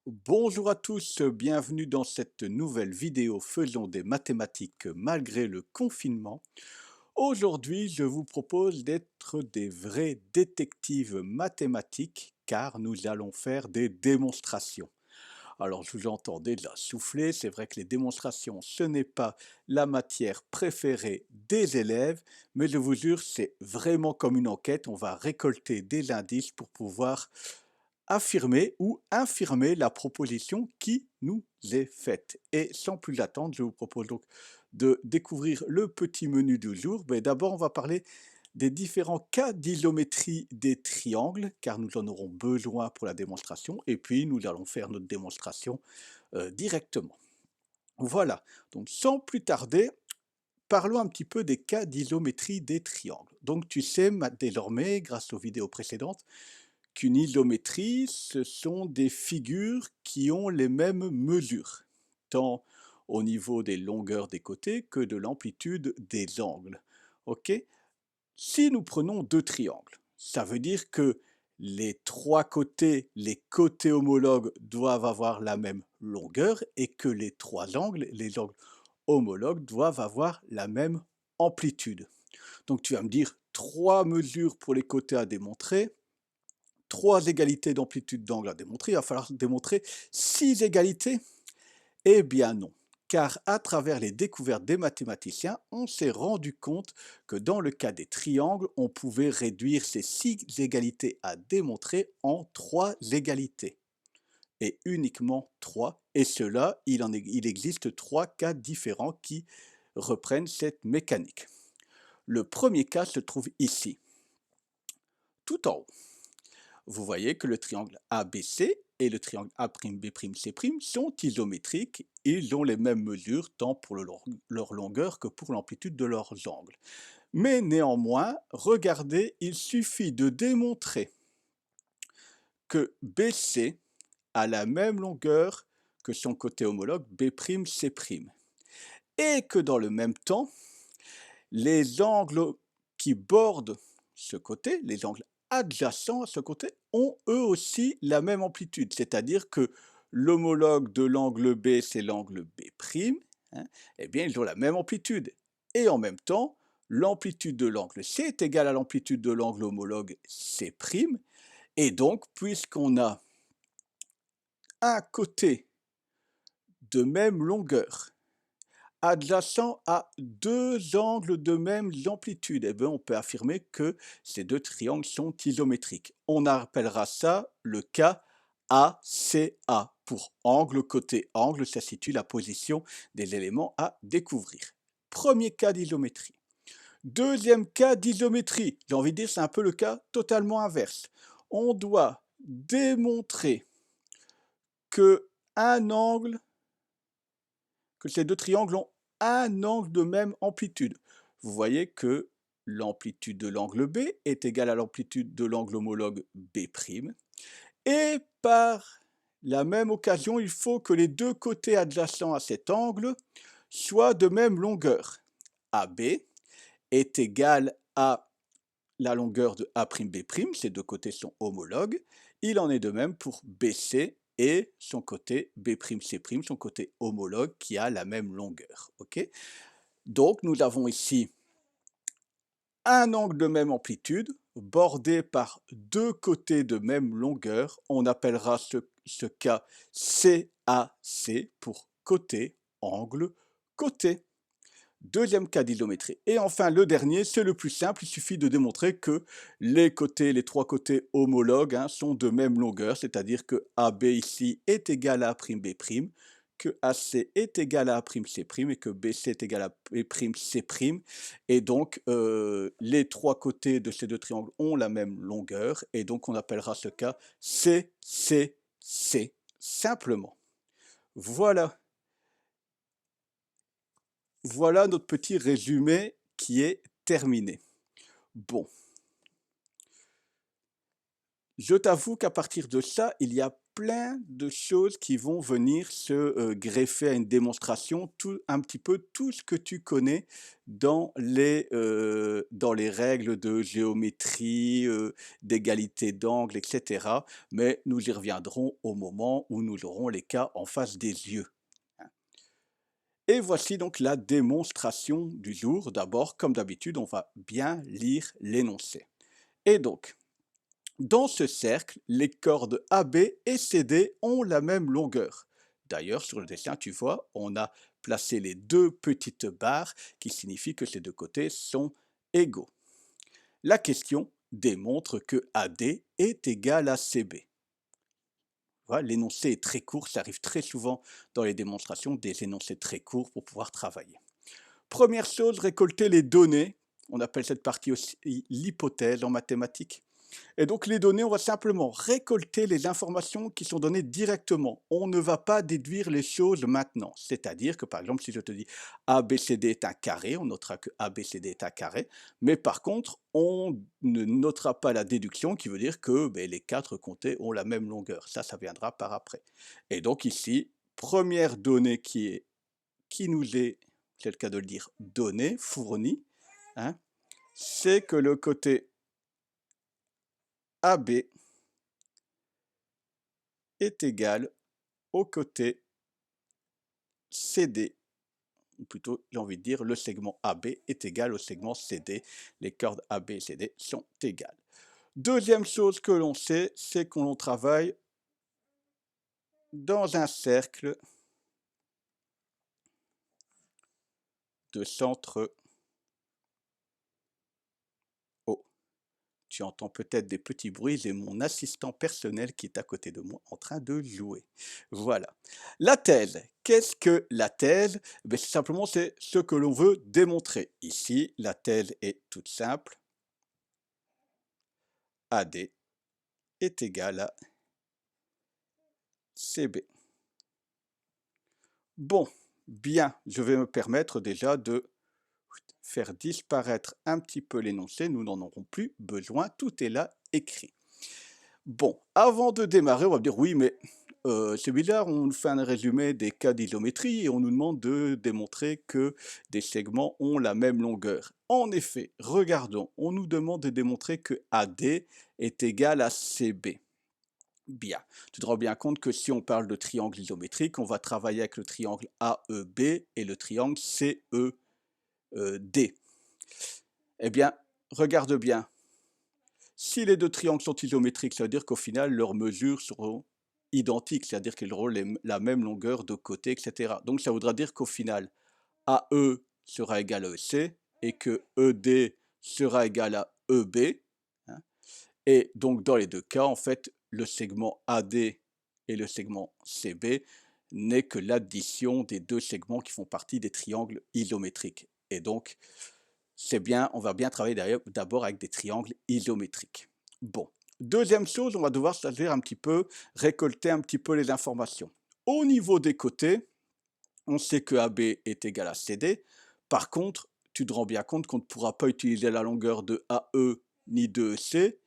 Bonjour à tous, bienvenue dans cette nouvelle vidéo Faisons des mathématiques malgré le confinement. Aujourd'hui, je vous propose d'être des vrais détectives mathématiques car nous allons faire des démonstrations. Alors, je vous entends déjà souffler, c'est vrai que les démonstrations, ce n'est pas la matière préférée des élèves, mais je vous jure, c'est vraiment comme une enquête, on va récolter des indices pour pouvoir affirmer ou infirmer la proposition qui nous est faite. Et sans plus attendre, je vous propose donc de découvrir le petit menu du jour. Mais d'abord, on va parler des différents cas d'isométrie des triangles, car nous en aurons besoin pour la démonstration, et puis nous allons faire notre démonstration directement. Voilà, donc sans plus tarder, parlons un petit peu des cas d'isométrie des triangles. Donc tu sais désormais, grâce aux vidéos précédentes, qu'une isométrie, ce sont des figures qui ont les mêmes mesures, tant au niveau des longueurs des côtés que de l'amplitude des angles. Ok? Si nous prenons deux triangles, ça veut dire que les trois côtés, les côtés homologues doivent avoir la même longueur et que les trois angles, les angles homologues, doivent avoir la même amplitude. Donc tu vas me dire trois mesures pour les côtés à démontrer, trois égalités d'amplitude d'angle à démontrer, il va falloir démontrer six égalités. Eh bien non, car à travers les découvertes des mathématiciens, on s'est rendu compte que dans le cas des triangles, on pouvait réduire ces six égalités à démontrer en trois égalités, et uniquement trois, et cela, il existe trois cas différents qui reprenn'ent cette mécanique. Le premier cas se trouve ici, tout en haut. Vous voyez que le triangle ABC et le triangle A'B'C' sont isométriques, ils ont les mêmes mesures tant pour leur longueur que pour l'amplitude de leurs angles. Mais néanmoins, regardez, il suffit de démontrer que BC a la même longueur que son côté homologue B'C', et que dans le même temps, les angles qui bordent ce côté, les angles adjacents à ce côté, ont eux aussi la même amplitude, c'est-à-dire que l'homologue de l'angle B, c'est l'angle B', hein, eh bien ils ont la même amplitude. Et en même temps, l'amplitude de l'angle C est égale à l'amplitude de l'angle homologue C', et donc puisqu'on a un côté de même longueur adjacent à deux angles de même amplitude, eh bien, on peut affirmer que ces deux triangles sont isométriques. On appellera ça le cas ACA. Pour angle côté angle, ça situe la position des éléments à découvrir. Premier cas d'isométrie. Deuxième cas d'isométrie, j'ai envie de dire c'est un peu le cas totalement inverse. On doit démontrer que un angle que ces deux triangles ont un angle de même amplitude. Vous voyez que l'amplitude de l'angle B est égale à l'amplitude de l'angle homologue B', et par la même occasion, il faut que les deux côtés adjacents à cet angle soient de même longueur. AB est égal à la longueur de A'B', ces deux côtés sont homologues. Il en est de même pour BC et son côté B'C', son côté homologue qui a la même longueur. Okay, donc nous avons ici un angle de même amplitude bordé par deux côtés de même longueur. On appellera ce cas CAC pour côté, angle, côté. Deuxième cas d'isométrie. Et enfin, le dernier, c'est le plus simple, il suffit de démontrer que les côtés, les trois côtés homologues sont de même longueur, c'est-à-dire que AB ici est égal à A'B', que AC est égal à A'C' et que BC est égal à B'C'. Et donc, les trois côtés de ces deux triangles ont la même longueur, et donc on appellera ce cas CCC, simplement. Voilà. Voilà notre petit résumé qui est terminé. Bon, je t'avoue qu'à partir de ça, il y a plein de choses qui vont venir se greffer à une démonstration, un petit peu tout ce que tu connais dans les règles de géométrie, d'égalité d'angle, etc. Mais nous y reviendrons au moment où nous aurons les cas en face des yeux. Et voici donc la démonstration du jour. D'abord, comme d'habitude, on va bien lire l'énoncé. Et donc, dans ce cercle, les cordes AB et CD ont la même longueur. D'ailleurs, sur le dessin, tu vois, on a placé les deux petites barres qui signifient que ces deux côtés sont égaux. La question démontre que AD est égal à CB. Voilà, l'énoncé est très court, ça arrive très souvent dans les démonstrations, des énoncés très courts pour pouvoir travailler. Première chose, récolter les données. On appelle cette partie aussi l'hypothèse en mathématiques. Et donc les données, on va simplement récolter les informations qui sont données directement. On ne va pas déduire les choses maintenant. C'est-à-dire que par exemple, si je te dis ABCD est un carré, on notera que ABCD est un carré. Mais par contre, on ne notera pas la déduction qui veut dire que les quatre côtés ont la même longueur. Ça viendra par après. Et donc ici, première donnée qui nous est, c'est le cas de le dire, donnée, fournie, hein, c'est que le côté AB est égal au côté CD, ou plutôt j'ai envie de dire le segment AB est égal au segment CD. Les cordes AB et CD sont égales. Deuxième chose que l'on sait, c'est qu'on travaille dans un cercle de centre O. Tu entends peut-être des petits bruits, j'ai mon assistant personnel qui est à côté de moi en train de jouer. Voilà. La thèse. Qu'est-ce que la thèse? Simplement, c'est ce que l'on veut démontrer. Ici, la thèse est toute simple. AD est égal à CB. Bon, bien, je vais me permettre déjà de faire disparaître un petit peu l'énoncé, nous n'en aurons plus besoin, tout est là écrit. Bon, avant de démarrer, on va me dire oui, mais c'est bizarre, on nous fait un résumé des cas d'isométrie et on nous demande de démontrer que des segments ont la même longueur. En effet, regardons, on nous demande de démontrer que AD est égal à CB. Bien, tu te rends bien compte que si on parle de triangle isométrique, on va travailler avec le triangle AEB et le triangle CED. Eh bien, regarde bien. Si les deux triangles sont isométriques, ça veut dire qu'au final, leurs mesures seront identiques, c'est-à-dire qu'ils auront la même longueur de côté, etc. Donc ça voudra dire qu'au final, AE sera égal à EC et que ED sera égal à EB. Hein. Et donc dans les deux cas, en fait, le segment AD et le segment CB n'est que l'addition des deux segments qui font partie des triangles isométriques. Et donc, c'est bien, on va bien travailler d'abord avec des triangles isométriques. Bon, deuxième chose, on va devoir c'est-à-dire un petit peu récolter un petit peu les informations. Au niveau des côtés, on sait que AB est égal à CD. Par contre, tu te rends bien compte qu'on ne pourra pas utiliser la longueur de AE ni de EC,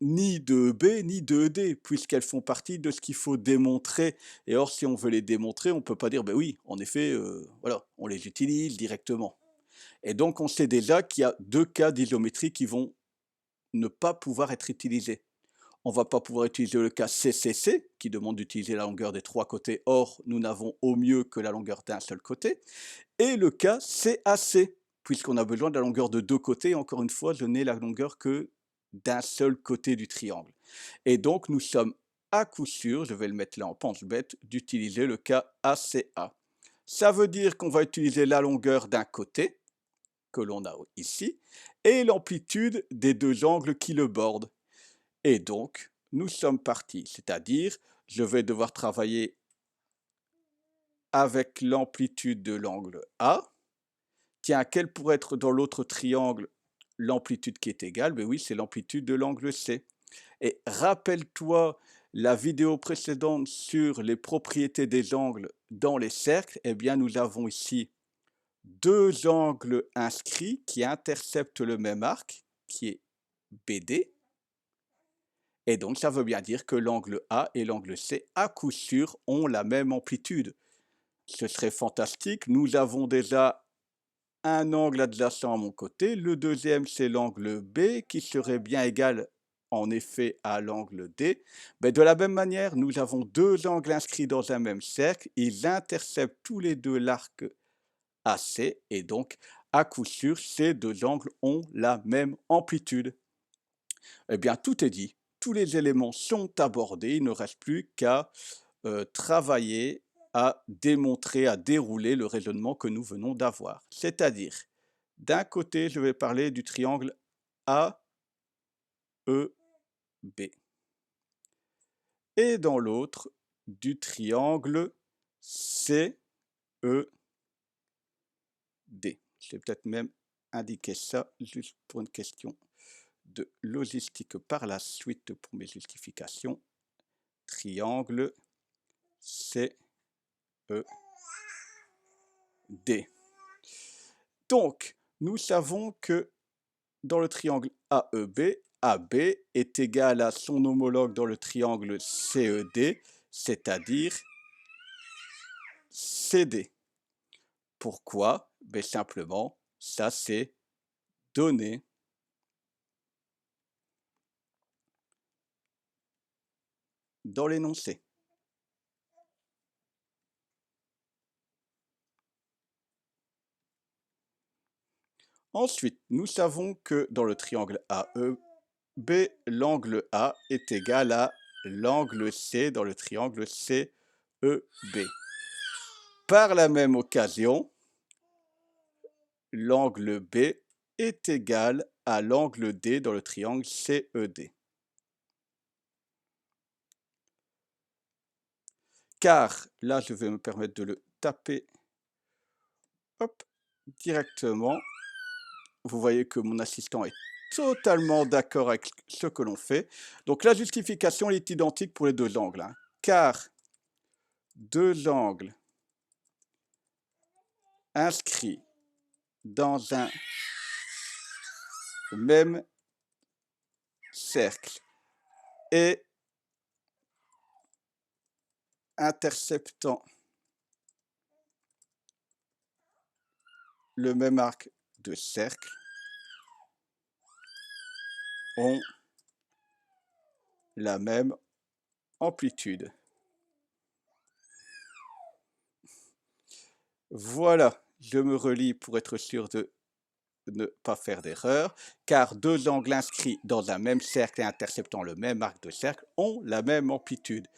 ni de EB, ni de ED, puisqu'elles font partie de ce qu'il faut démontrer. Et or, si on veut les démontrer, on ne peut pas dire, ben oui, en effet, voilà, on les utilise directement. Et donc, on sait déjà qu'il y a deux cas d'isométrie qui vont ne pas pouvoir être utilisés. On ne va pas pouvoir utiliser le cas CCC, qui demande d'utiliser la longueur des trois côtés. Or, nous n'avons au mieux que la longueur d'un seul côté. Et le cas CAC, puisqu'on a besoin de la longueur de deux côtés. Encore une fois, je n'ai la longueur que d'un seul côté du triangle. Et donc, nous sommes à coup sûr, je vais le mettre là en pense-bête, d'utiliser le cas ACA. Ça veut dire qu'on va utiliser la longueur d'un côté, que l'on a ici, et l'amplitude des deux angles qui le bordent. Et donc, nous sommes partis, c'est-à-dire, je vais devoir travailler avec l'amplitude de l'angle A. Tiens, quelle pourrait être dans l'autre triangle l'amplitude qui est égale? Ben oui, c'est l'amplitude de l'angle C. Et rappelle-toi la vidéo précédente sur les propriétés des angles dans les cercles. Eh bien, nous avons ici deux angles inscrits qui interceptent le même arc, qui est BD, Et donc ça veut bien dire que l'angle A et l'angle C, à coup sûr, ont la même amplitude. Ce serait fantastique, nous avons déjà un angle adjacent à mon côté, le deuxième c'est l'angle B qui serait bien égal en effet à l'angle D. Mais de la même manière, nous avons deux angles inscrits dans un même cercle, ils interceptent tous les deux l'arc AC et donc à coup sûr ces deux angles ont la même amplitude. Eh bien tout est dit, tous les éléments sont abordés, il ne reste plus qu'à travailler à démontrer, à dérouler le raisonnement que nous venons d'avoir. C'est-à-dire, d'un côté, je vais parler du triangle AEB et dans l'autre, du triangle CED. Je vais peut-être même indiquer ça juste pour une question de logistique par la suite pour mes justifications. Triangle CED. Donc, nous savons que dans le triangle AEB, AB est égal à son homologue dans le triangle CED, c'est-à-dire CD. Pourquoi? Ben simplement, ça c'est donné. Dans l'énoncé. Ensuite, nous savons que dans le triangle AEB, l'angle A est égal à l'angle C dans le triangle CEB. Par la même occasion, l'angle B est égal à l'angle D dans le triangle CED. Car, là je vais me permettre de le taper hop, directement. Vous voyez que mon assistant est totalement d'accord avec ce que l'on fait. Donc la justification est identique pour les deux angles. Hein, car deux angles inscrits dans un même cercle et interceptant le même arc de cercle ont la même amplitude. Voilà, je me relis pour être sûr de ne pas faire d'erreur, car deux angles inscrits dans un même cercle et interceptant le même arc de cercle ont la même amplitude.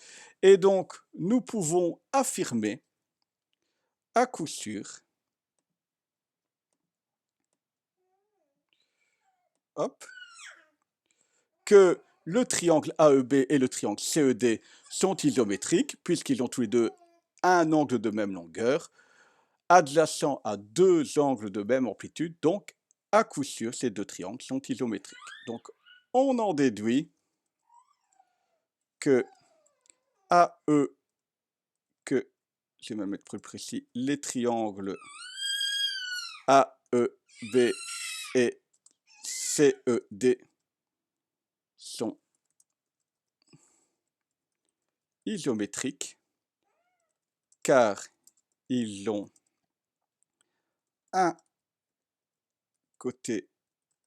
Et donc, nous pouvons affirmer à coup sûr hop, que le triangle AEB et le triangle CED sont isométriques, puisqu'ils ont tous les deux un angle de même longueur, adjacent à deux angles de même amplitude, donc à coup sûr, ces deux triangles sont isométriques. Donc, on en déduit que AE, que je vais me mettre plus précis, les triangles AEB et CED sont isométriques car ils ont un côté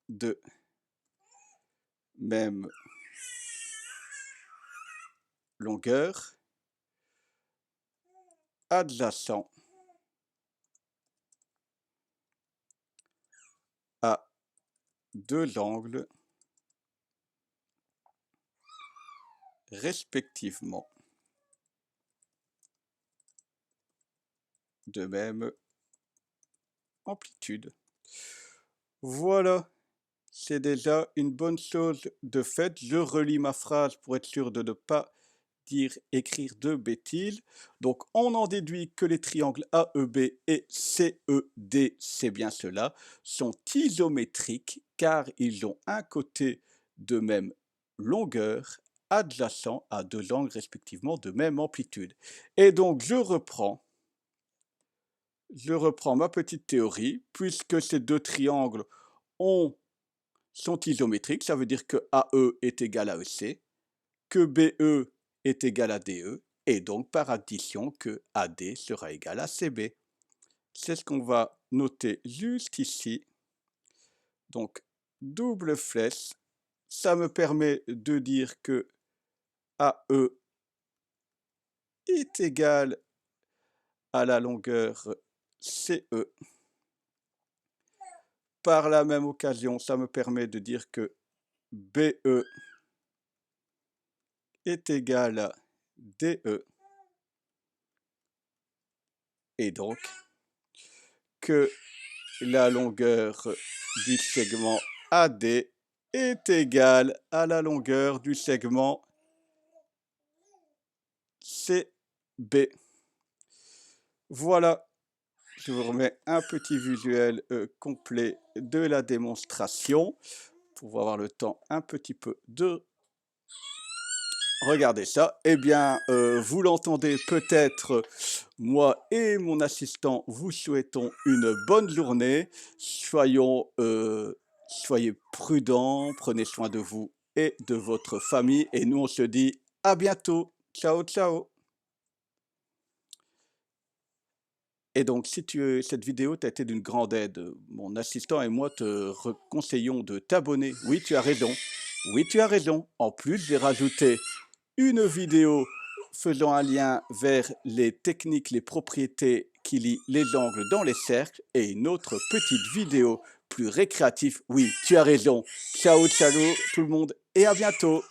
de même longueur adjacent à deux angles respectivement de même amplitude. Voilà, c'est déjà une bonne chose de fait. Je relis ma phrase pour être sûr de ne pas écrire de bêtises. Donc on en déduit que les triangles AEB et CED, c'est bien cela, sont isométriques car ils ont un côté de même longueur adjacent à deux angles respectivement de même amplitude. Et donc je reprends ma petite théorie, puisque ces deux triangles sont isométriques, ça veut dire que AE est égal à EC, que BE est égal à DE, et donc par addition que AD sera égal à CB. C'est ce qu'on va noter juste ici. Donc, double flèche, ça me permet de dire que AE est égal à la longueur CE. Par la même occasion, ça me permet de dire que BE est égal à DE. Et donc, que la longueur du segment AD est égale à la longueur du segment CB. Voilà, je vous remets un petit visuel complet de la démonstration pour avoir le temps un petit peu de regarder ça. Eh bien, vous l'entendez peut-être, moi et mon assistant vous souhaitons une bonne journée. Soyez prudents, prenez soin de vous et de votre famille. Et nous, on se dit à bientôt. Ciao, ciao. Et donc, si cette vidéo t'a été d'une grande aide, mon assistant et moi te conseillons de t'abonner. Oui, tu as raison. Oui, tu as raison. En plus, j'ai rajouté une vidéo faisant un lien vers les techniques, les propriétés qui lient les angles dans les cercles et une autre petite vidéo plus récréative. Oui, tu as raison. Ciao, ciao tout le monde et à bientôt.